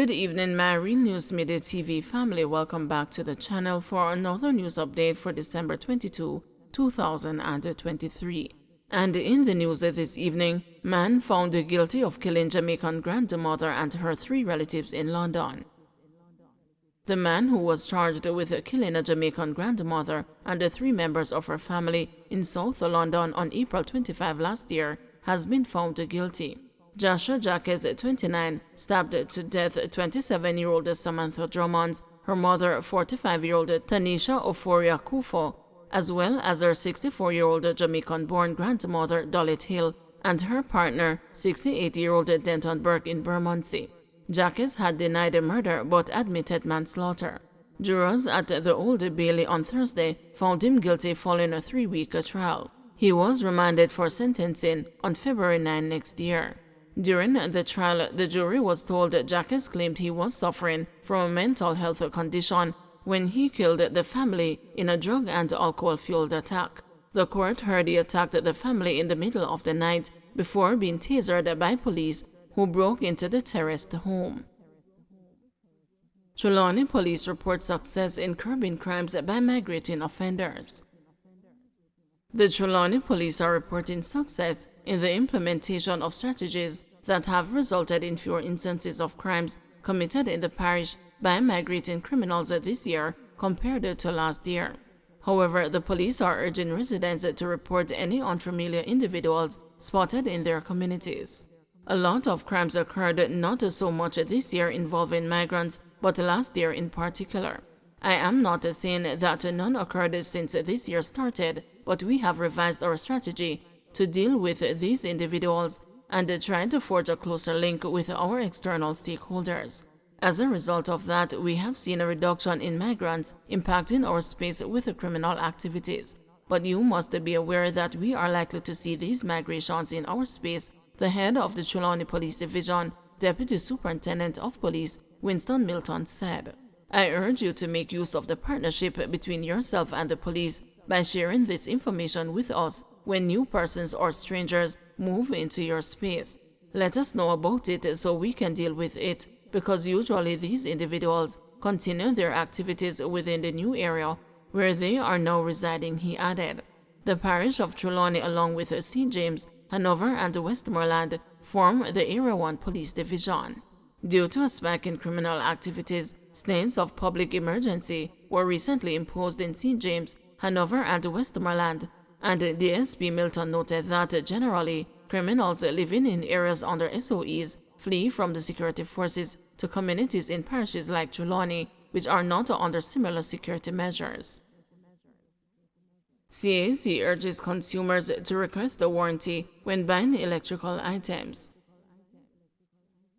Good evening, my Real News Midday TV family. Welcome back to the channel for another news update for December 22, 2023. And in the news this evening, man found guilty of killing Jamaican grandmother and her 3 relatives in London. The man who was charged with killing a Jamaican grandmother and the 3 members of her family in South London on April 25 last year has been found guilty. Joshua Jacques, 29, stabbed to death 27-year-old Samantha Drummond, her mother 45-year-old Tanisha Oforia Kufo, as well as her 64-year-old Jamaican-born grandmother Dolly Hill and her partner 68-year-old Denton Burke in Bermondsey. Jacques had denied the murder but admitted manslaughter. Jurors at the Old Bailey on Thursday found him guilty following a 3-week trial. He was remanded for sentencing on February 9 next year. During the trial, the jury was told that Jacques claimed he was suffering from a mental health condition when he killed the family in a drug and alcohol-fueled attack. The court heard he attacked the family in the middle of the night before being tasered by police who broke into the terraced home. Trelawney police report success in curbing crimes by migrating offenders. The Trelawney police are reporting success in the implementation of strategies that have resulted in fewer instances of crimes committed in the parish by migrating criminals this year compared to last year. However, the police are urging residents to report any unfamiliar individuals spotted in their communities. A lot of crimes occurred not so much this year involving migrants, but last year in particular. I am not saying that none occurred since this year started, but we have revised our strategy to deal with these individuals and try to forge a closer link with our external stakeholders. As a result of that, we have seen a reduction in migrants impacting our space with criminal activities. But you must be aware that we are likely to see these migrations in our space, the head of the Trelawney Police Division, Deputy Superintendent of Police, Winston Milton, said. I urge you to make use of the partnership between yourself and the police by sharing this information with us when new persons or strangers move into your space. Let us know about it so we can deal with it, because usually these individuals continue their activities within the new area where they are now residing, he added. The parish of Trelawney, along with St. James, Hanover and Westmoreland, form the Area 1 Police Division. Due to a spike in criminal activities, states of public emergency were recently imposed in St. James, Hanover and Westmoreland, and DSP Milton noted that generally, criminals living in areas under SOEs flee from the security forces to communities in parishes like Trelawney, which are not under similar security measures. CAC urges consumers to request a warranty when buying electrical items.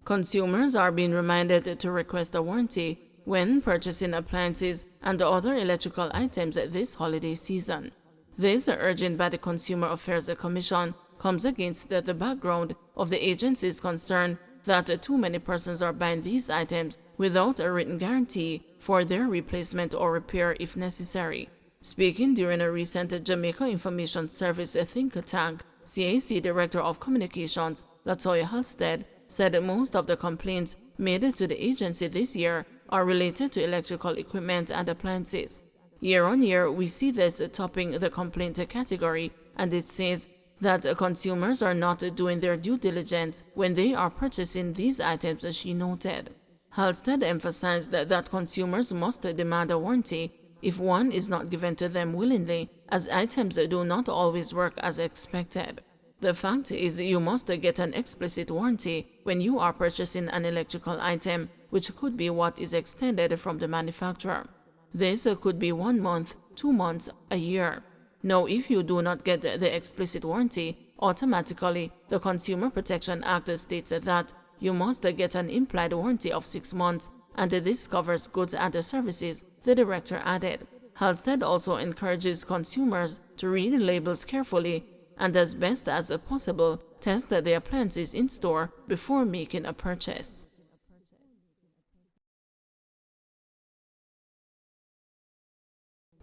Consumers are being reminded to request a warranty when purchasing appliances and other electrical items this holiday season. This urging by the Consumer Affairs Commission comes against the background of the agency's concern that too many persons are buying these items without a written guarantee for their replacement or repair if necessary. Speaking during a recent Jamaica Information Service think tank, CAC Director of Communications Latoya Halstead said most of the complaints made to the agency this year are related to electrical equipment and appliances. Year on year, we see this topping the complaint category, and it says that consumers are not doing their due diligence when they are purchasing these items, as she noted. Halstead emphasized that consumers must demand a warranty if one is not given to them willingly, as items do not always work as expected. The fact is, you must get an explicit warranty when you are purchasing an electrical item, which could be what is extended from the manufacturer. This could be 1 month, 2 months, a year. Now, if you do not get the explicit warranty, automatically the Consumer Protection Act states that you must get an implied warranty of 6 months, and this covers goods and services, the director added. Halstead also encourages consumers to read labels carefully and as best as possible, test the appliances in store before making a purchase.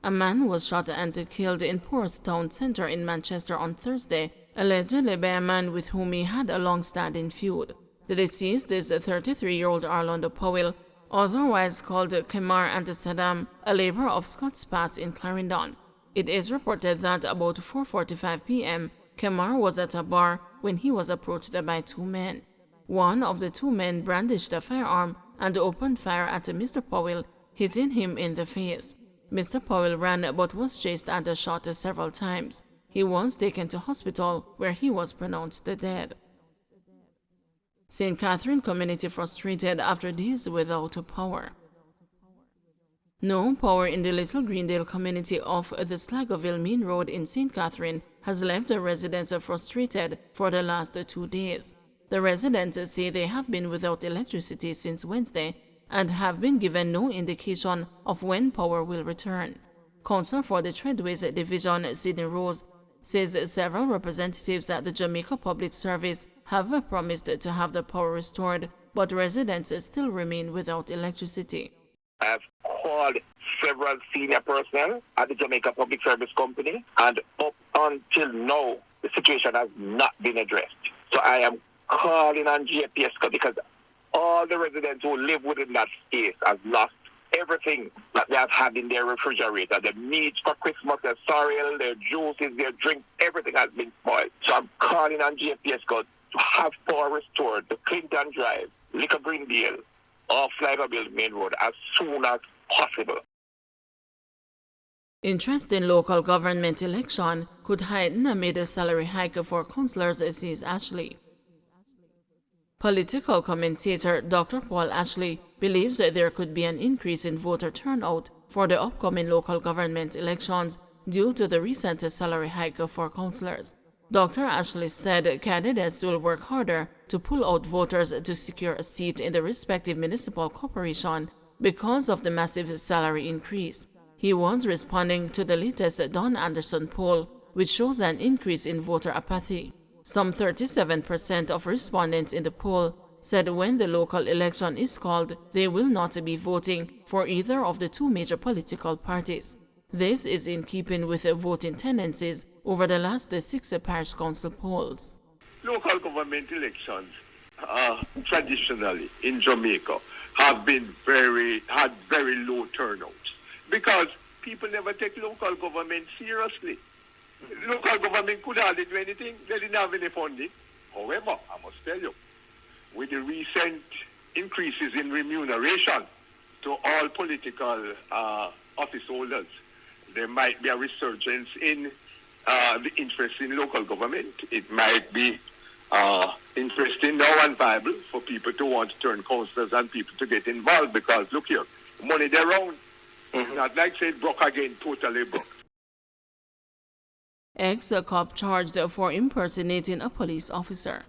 A man was shot and killed in Ports Town Centre in Manchester on Thursday, allegedly by a man with whom he had a long-standing feud. The deceased is 33-year-old Orlando Powell, otherwise called Kemar and Saddam, a laborer of Scotts Pass in Clarendon. It is reported that about 4:45 p.m., Kemar was at a bar when he was approached by two men. One of the two men brandished a firearm and opened fire at Mr. Powell, hitting him in the face. Mr. Powell ran but was chased and shot several times. He was taken to hospital where he was pronounced dead. St. Catherine community frustrated after days without power. No power in the Little Greendale community off the Slagoville Main Road in St. Catherine has left the residents frustrated for the last 2 days. The residents say they have been without electricity since Wednesday and have been given no indication of when power will return. Counsel for the Treadways Division, Sidney Rose, says several representatives at the Jamaica Public Service have promised to have the power restored, but residents still remain without electricity. I've called several senior personnel at the Jamaica Public Service Company, and up until now, the situation has not been addressed. So I am calling on JPSCO because all the residents who live within that space have lost everything that they have had in their refrigerator. The meats for Christmas, their cereal, their juices, their drinks, everything has been spoiled. So I'm calling on JPSCO to have power restored to Clinton Drive, Little Greendale, or Slagoville Main Road as soon as possible. Interest in local government election could heighten amid a salary hike for councillors, says Ashley. Political commentator Dr. Paul Ashley believes that there could be an increase in voter turnout for the upcoming local government elections due to the recent salary hike for councillors. Dr. Ashley said candidates will work harder to pull out voters to secure a seat in the respective municipal corporation because of the massive salary increase. He was responding to the latest Don Anderson poll, which shows an increase in voter apathy. Some 37% of respondents in the poll said when the local election is called, they will not be voting for either of the two major political parties. This is in keeping with the voting tendencies over the last 6 parish council polls. Local government elections traditionally in Jamaica have had very low turnouts because people never take local government seriously. Local government could hardly do anything. They didn't have any funding. However, I must tell you, with the recent increases in remuneration to all political office holders, there might be a resurgence in the interest in local government. It might be interesting now and viable for people to want to turn councillors and people to get involved because, look here, money they're around. It's not like say broke again, totally broke. Ex-cop charged for impersonating a police officer.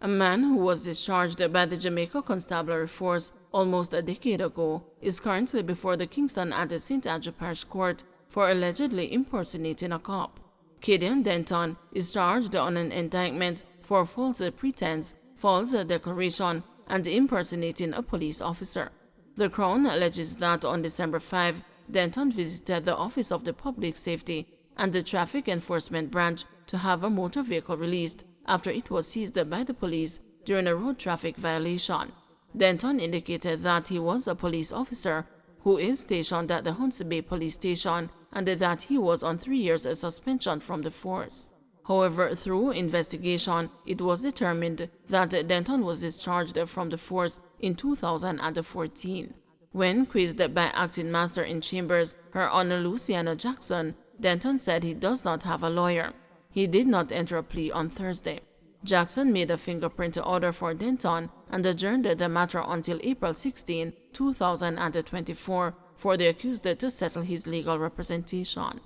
A man who was discharged by the Jamaica Constabulary Force almost a decade ago is currently before the Kingston and St. Andrew Parish Court for allegedly impersonating a cop. Kadian Denton is charged on an indictment for false pretense, false declaration, and impersonating a police officer. The Crown alleges that on December 5, Denton visited the Office of the Public Safety and the Traffic Enforcement Branch to have a motor vehicle released after it was seized by the police during a road traffic violation. Denton indicated that he was a police officer who is stationed at the Hunts Bay Police Station and that he was on 3 years suspension from the force. However, through investigation, it was determined that Denton was discharged from the force in 2014. When quizzed by Acting Master in Chambers, Her Honor Luciano Jackson, Denton said he does not have a lawyer. He did not enter a plea on Thursday. Jackson made a fingerprint order for Denton and adjourned the matter until April 16, 2024 for the accused to settle his legal representation.